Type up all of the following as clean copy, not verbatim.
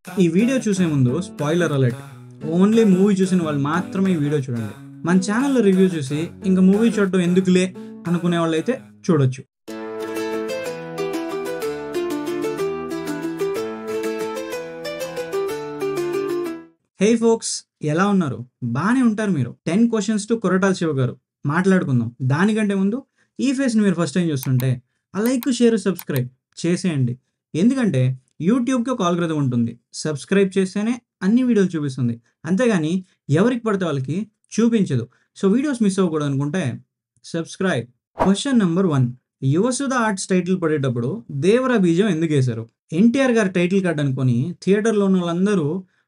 ఈ వీడియో చూసే ముందు స్పాయిలర్ అలర్ట్. ఓన్లీ మూవీ చూసిన వాళ్ళు మాత్రమే ఈ వీడియో చూడండి. మన ఛానల్లో రివ్యూ చూసి ఇంకా మూవీ చూడటం ఎందుకులే అనుకునే వాళ్ళైతే చూడొచ్చు. హే ఫోక్స్, ఎలా ఉన్నారు? బాగానే ఉంటారు మీరు. 10 క్వశ్చన్స్ టు కొరటాల శివ గారు మాట్లాడుకుందాం. దానికంటే ముందు ఈ ఫేస్ని మీరు ఫస్ట్ టైం చూస్తుంటే ఆ లైక్, షేర్, సబ్స్క్రైబ్ చేసేయండి. ఎందుకంటే యూట్యూబ్కి ఒక ఆల్గరిథం ఉంటుంది. సబ్స్క్రైబ్ చేస్తేనే అన్ని వీడియోలు చూపిస్తుంది, అంతేగాని ఎవరికి పడితే వాళ్ళకి చూపించదు. సో వీడియోస్ మిస్ అవ్వకూడదు అనుకుంటే subscribe. Question number 1. Yuvasudha arts title పడేటప్పుడు దేవరా బీజం ఎందుకు వేశారు? ఎన్టీఆర్ గారి టైటిల్ కార్డ్ అనుకొని థియేటర్లో ఉన్న వాళ్ళందరూ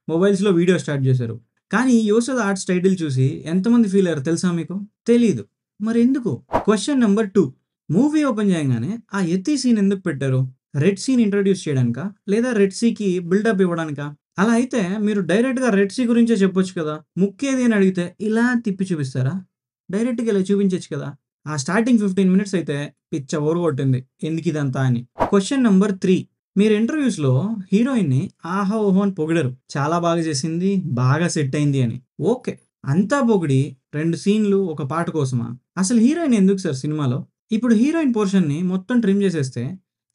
మొబైల్స్లో వీడియో స్టార్ట్ చేశారు. కానీ యువసుధ ఆర్ట్స్ టైటిల్ చూసి ఎంతమంది ఫీల్ అయ్యారు తెలుసా మీకు? తెలీదు. మరి ఎందుకు? Question number 2. మూవీ ఓపెన్ చేయగానే ఆ ఎత్తి సీన్ ఎందుకు పెట్టారు? రెడ్ సీన్ ఇంట్రడ్యూస్ చేయడానికా, లేదా రెడ్ సీకి బిల్డప్ ఇవ్వడానికా? అలా అయితే మీరు డైరెక్ట్గా రెడ్ సీ గురించే చెప్పొచ్చు కదా. ముక్కేది అని అడిగితే ఇలా తిప్పి చూపిస్తారా? డైరెక్ట్గా ఇలా చూపించచ్చు కదా. ఆ స్టార్టింగ్ 15 మినిట్స్ అయితే పిచ్చ ఓరగొట్టింది ఎందుకు ఇదంతా అని. Question number 3. మీరు ఇంటర్వ్యూస్లో హీరోయిన్ని ఆహా ఓహో అని పొగిడారు. చాలా బాగా చేసింది, బాగా సెట్ అయింది అని. ఓకే, అంతా పొగిడి 2 సీన్లు ఒక పాట కోసమా? అసలు హీరోయిన్ ఎందుకు సార్ సినిమాలో? ఇప్పుడు హీరోయిన్ పోర్షన్ని మొత్తం ట్రిమ్ చేసేస్తే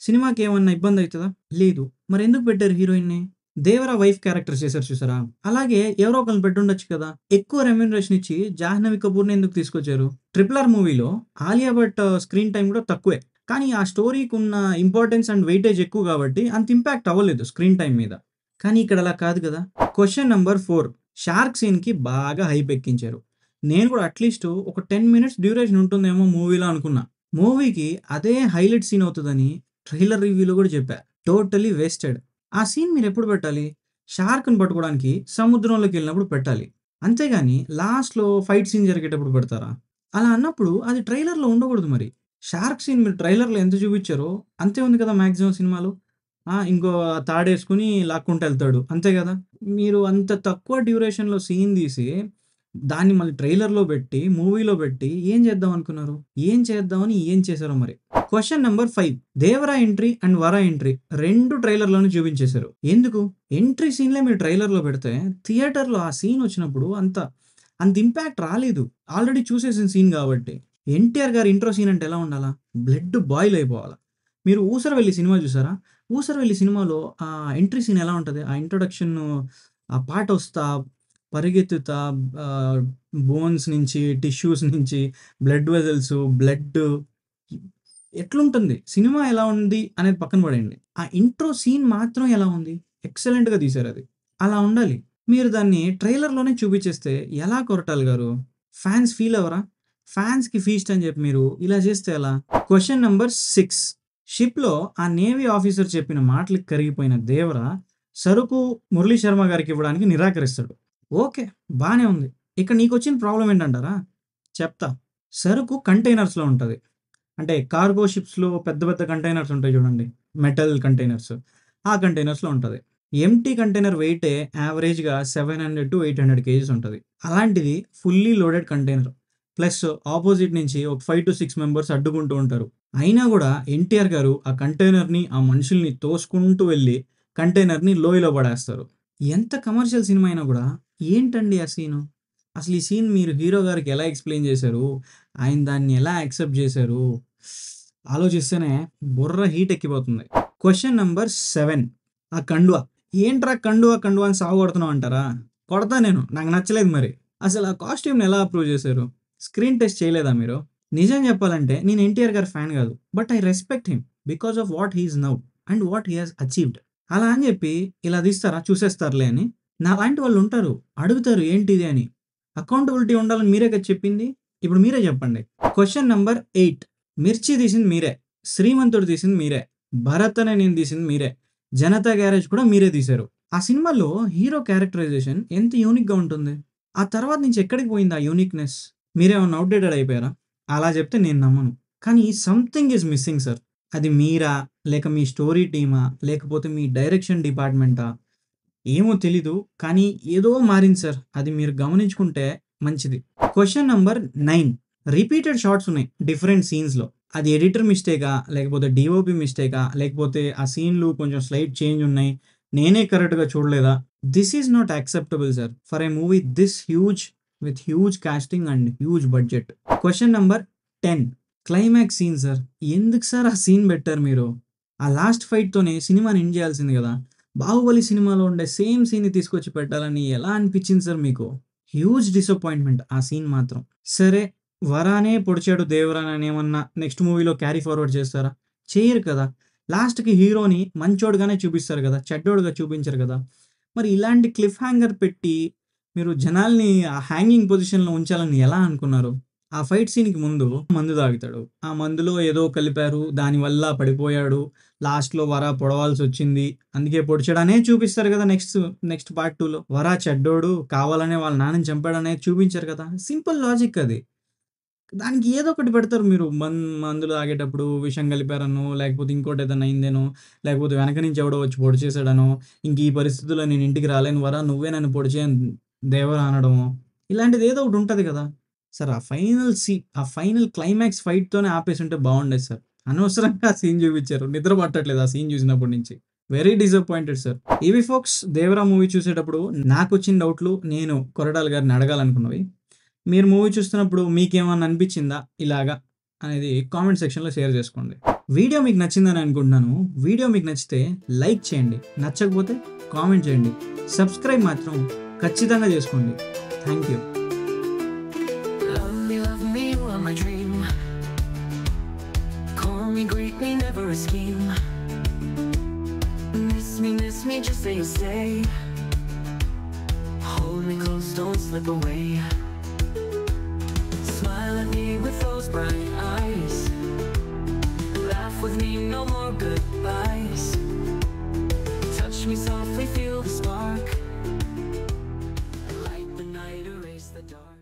సినిమాకి ఏమన్నా ఇబ్బంది అవుతుందా? లేదు. మరి ఎందుకు పెట్టారు హీరోయిన్ని? దేవరా వైఫ్ క్యారెక్టర్ చేశారు చూసారా, అలాగే ఎవరో ఒకరిని పెట్టుండొచ్చు కదా. ఎక్కువ రెమ్యూనరేషన్ ఇచ్చి జాహ్నవి కపూర్ని ఎందుకు తీసుకొచ్చారు? RRR మూవీలో ఆలియా భట్ స్క్రీన్ టైం కూడా తక్కువే, కానీ ఆ స్టోరీకి ఉన్న ఇంపార్టెన్స్ అండ్ వెయిటేజ్ ఎక్కువ కాబట్టి అంత ఇంపాక్ట్ అవ్వలేదు స్క్రీన్ టైం మీద. కానీ ఇక్కడ అలా కాదు కదా. Question number 4. షార్క్ సీన్కి బాగా హైప్ ఎక్కించారు. నేను కూడా అట్లీస్ట్ ఒక 10 మినిట్స్ డ్యూరేషన్ ఉంటుందేమో మూవీలో అనుకున్నా. మూవీకి అదే హైలైట్ సీన్ అవుతుందని ట్రైలర్ రివ్యూలో కూడా చెప్పా. Totally wasted. ఆ సీన్ మీరు ఎప్పుడు పెట్టాలి? షార్క్ని పట్టుకోవడానికి సముద్రంలోకి వెళ్ళినప్పుడు పెట్టాలి, అంతేగాని లాస్ట్లో ఫైట్ సీన్ జరిగేటప్పుడు పెడతారా? అలా అన్నప్పుడు అది ట్రైలర్లో ఉండకూడదు. మరి షార్క్ సీన్ మీరు ట్రైలర్లో ఎంత చూపించారో అంతే ఉంది కదా మ్యాక్సిమం సినిమాలో. ఇంకో తాడేసుకుని లాక్కుంటూ వెళ్తాడు, అంతే కదా. మీరు అంత తక్కువ డ్యూరేషన్లో సీన్ తీసి దాన్ని మళ్ళీ ట్రైలర్లో పెట్టి మూవీలో పెట్టి ఏం చేద్దాం అనుకున్నారు? ఏం చేద్దామని ఏం చేశారో మరి. Question number 5. Devara entry and వర ఎంట్రీ 2 ట్రైలర్లోనే చూపించేశారు. ఎందుకు? ఎంట్రీ సీన్లే మీరు ట్రైలర్లో పెడితే థియేటర్లో ఆ సీన్ వచ్చినప్పుడు అంత ఇంపాక్ట్ రాలేదు. ఆల్రెడీ చూసేసిన సీన్ కాబట్టి. ఎన్టీఆర్ గారి ఇంట్రో సీన్ అంటే ఎలా ఉండాలా? బ్లడ్ బాయిల్ అయిపోవాలా. మీరు ఊసరవెల్లి సినిమా చూసారా? ఊసరవెల్లి సినిమాలో ఆ ఎంట్రీ సీన్ ఎలా ఉంటుంది? ఆ ఇంట్రొడక్షన్, ఆ పాట వస్తా పరిగెత్తుతా, బోన్స్ నుంచి, టిష్యూస్ నుంచి బ్లడ్ వెజల్స్, బ్లడ్ ఎట్లుంటుంది? సినిమా ఎలా ఉంది అనేది పక్కన పడేయండి. ఆ ఇంట్రో సీన్ మాత్రం ఎలా ఉంది? ఎక్సలెంట్‌గా తీశారు అది. అలా ఉండాలి. మీరు దాన్ని ట్రైలర్‌లోనే చూపించేస్తే ఎలా కొరటాల గారు? ఫ్యాన్స్ ఫీల్ అవ్వరా? ఫ్యాన్స్‌కి ఫీస్ట్ అని చెప్పి మీరు ఇలా చేస్తే ఎలా? Question number 6. షిప్‌లో ఆ నేవీ ఆఫీసర్ చెప్పిన మాటలకి కరిగిపోయిన దేవరా సరుకు మురళీ శర్మ గారికి ఇవ్వడానికి నిరాకరిస్తాడు. ఓకే, బానే ఉంది. ఇక్కడ నీకొచ్చిన ప్రాబ్లమ్ ఏంటంటారా? చెప్తా. సరుకు కంటైనర్స్‌లో ఉంటది. అంటే కార్గో షిప్స్‌లో పెద్ద పెద్ద కంటైనర్స్ ఉంటాయి చూడండి. Metal containers. ఆ కంటైనర్స్‌లో ఉంటది. ఎంప్టీ కంటైనర్ వెయిటే యావరేజ్‌గా 700-800 కేజీస్ ఉంటది. అలాంటిది fully loaded container. Plus opposite నుంచి ఒక 5-6 మెంబర్స్ అడ్డుకుంటూ ఉంటారు. అయినా గూడా ఎన్టీఆర్ గారు ఆ కంటైనర్‌ని, ఆ మనుషుల్ని తోసుకుంటూ వెళ్ళి కంటైనర్‌ని లోయలో పడేస్తారు. ఎంత కమర్షియల్ సినిమా అయినా గూడా ఏంటండి ఆ సీను? అసలు ఈ సీన్ మీరు హీరో గారికి ఎలా ఎక్స్‌ప్లెయిన్ చేశారు? ఆయన దాన్ని ఎలా యాక్సెప్ట్ చేశారు? ఆలోచిస్తేనే బుర్ర హీట్ ఎక్కిపోతుంది. Question number 7. ఆ కండువా. ఏంట్రా కండువా, కండువా అని సావగొడుతున్నావు అంటారా? కొడతా నేను. నాకు నచ్చలేదు మరి. అసలు ఆ కాస్ట్యూమ్‌ని ఎలా అప్రూవ్ చేశారు? స్క్రీన్ టెస్ట్ చేయలేదా మీరు? నిజం చెప్పాలంటే నేను ఎన్టీఆర్ గారి ఫ్యాన్ కాదు. But I respect him because of what he is now and what he has achieved. అలా అని చెప్పి ఇలా తీస్తారా? చూసేస్తారులే అని. నాలాంటి వాళ్ళు ఉంటారు. అడుగుతారు ఏంటిది అని. అకౌంటబిలిటీ ఉండాలని మీరే కదా చెప్పింది. ఇప్పుడు మీరే చెప్పండి. Question number 8. మిర్చి తీసింది మీరే. శ్రీమంతుడు తీసింది మీరే. భరత్ అనే నేను తీసింది మీరే. జనతా గ్యారేజ్ కూడా మీరే తీశారు. ఆ సినిమాలో హీరో క్యారెక్టరైజేషన్ ఎంత యూనిక్‌గా ఉంటుంది. ఆ తర్వాత నుంచి ఎక్కడికి పోయింది ఆ యూనిక్‌నెస్? మీరేమన్నా ఔట్‌డేటెడ్ అయిపోయారా? అలా చెప్తే నేను నమ్మను. కానీ సంథింగ్ ఈస్ మిస్సింగ్ సార్. అది మీరా? లేక మీ స్టోరీ టీమా? లేకపోతే మీ డైరెక్షన్ డిపార్ట్‌మెంటా? ఏమో తెలీదు. కానీ ఏదో మారింది సార్. అది మీరు గమనించుకుంటే మంచిది. Question number 9. రిపీటెడ్ షాట్స్ ఉన్నాయి డిఫరెంట్ సీన్స్‌లో. అది ఎడిటర్ మిస్టేకా? లేకపోతే డీఓపీ మిస్టేకా? లేకపోతే ఆ సీన్‌లు కొంచెం స్లైట్ చేంజ్ ఉన్నాయి. నేనే కరెక్ట్‌గా చూడలేదా? This is not acceptable sir for a movie this huge with huge casting and huge budget. Question number 10 climax scene sir. ఎందుకు సార్ ఆ సీన్ పెట్టారు మీరు? ఆ లాస్ట్ ఫైట్‌తోనే సినిమాని ఎండ్ చేయాల్సింది గదా! 'బాహుబలి' సినిమాలో ఉండే సేమ్ సీన్‌ని తీసుకొచ్చి పెట్టాలని ఎలా అనిపించింది సార్ మీకు? హ్యూజ్ డిసప్పాయింట్‌మెంట్ ఆ సీన్ మాత్రం. సరే, వరానే పొడిచాడు దేవరాని అని ఏమన్నా నెక్స్ట్ మూవీలో క్యారీ ఫార్వర్డ్ చేస్తారా? చెయ్యరు కదా! లాస్ట్‌కి హీరోని మంచోడుగానే చూపిస్తారు గదా! చెడ్డోడుగా చూపించరు గదా! మరి ఇలాంటి క్లిఫ్ హ్యాంగర్ పెట్టి మీరు జనాల్ని ఆ హ్యాంగింగ్ పొజిషన్‌లో ఉంచాలని ఎలా అనుకున్నారు? ఆ ఫైట్ సీన్‌కి ముందు మందు తాగుతాడు. ఆ మందులో ఏదో కలిపారు. దానివల్ల పడిపోయాడు. లాస్ట్‌లో వర పొడవాల్సొచ్చింది. అందుకే పొడిచాడనే చూపిస్తారు గదా! నెక్స్ట్ పార్ట్ 2లో. వర చెడ్డోడు కావాలనే వాళ్ళ నాన్నని చంపాడనేది చూపించరు కదా! సింపుల్ లాజిక్ అది. దానికి ఏదో ఒకటి పెడతారు మీరు. మందులు తాగేటప్పుడు విషం కలిపారనో, లేకపోతే ఇంకోటేదన్నా అయిందనో, లేకపోతే వెనక నుంచి ఎవడో వచ్చి పొడి చేసాడనో, ఇంక ఈ పరిస్థితుల్లో నేను ఇంటికి రాలేను వర నువ్వే నన్ను పొడి చేయి అని దేవర అనడమో, ఇలాంటిది ఏదో ఒకటి ఉంటది కదా! సార్ ఆ ఫైనల్ క్లైమాక్స్ ఫైట్‌తోనే ఆపేసుంటే బావుండేది సార్. అనవసరంగా ఆ సీన్ చూపిచ్చారు. నిద్ర పట్టట్లేదు ఆ సీన్ చూసినప్పటి నుంచి. Very disappointed sir. ఇవి ఫోక్స్ 'దేవరా' మూవీ చూసేటప్పుడు నాకొచ్చిన డౌట్‌లు నేను కొరటాల గారిని అడగాలనుకున్నవి. మీరు మూవీ చూస్తున్నప్పుడు మీకేమన్నా అనిపిచ్చిందా ఇలాగా అనేది కామెంట్ సెక్షన్‌లో షేర్ చేసుకోండి. వీడియో మీకు నచ్చిందని అనుకుంటున్నాను. వీడియో మీకు నచ్చితే లైక్ చేయండి. నచ్చకపోతే కామెంట్ చేయండి. సబ్స్క్రైబ్ మాత్రం ఖచ్చితంగా చేసుకోండి. Thank you. Love me, you are my dream. Call me, greet me, never a scheme. Miss me, just say you stay. Hold me close, don't slip away. Smile at me with those bright eyes. Laugh with me, no more goodbyes. Touch me softly, feel the spark. Light the night, erase the dark.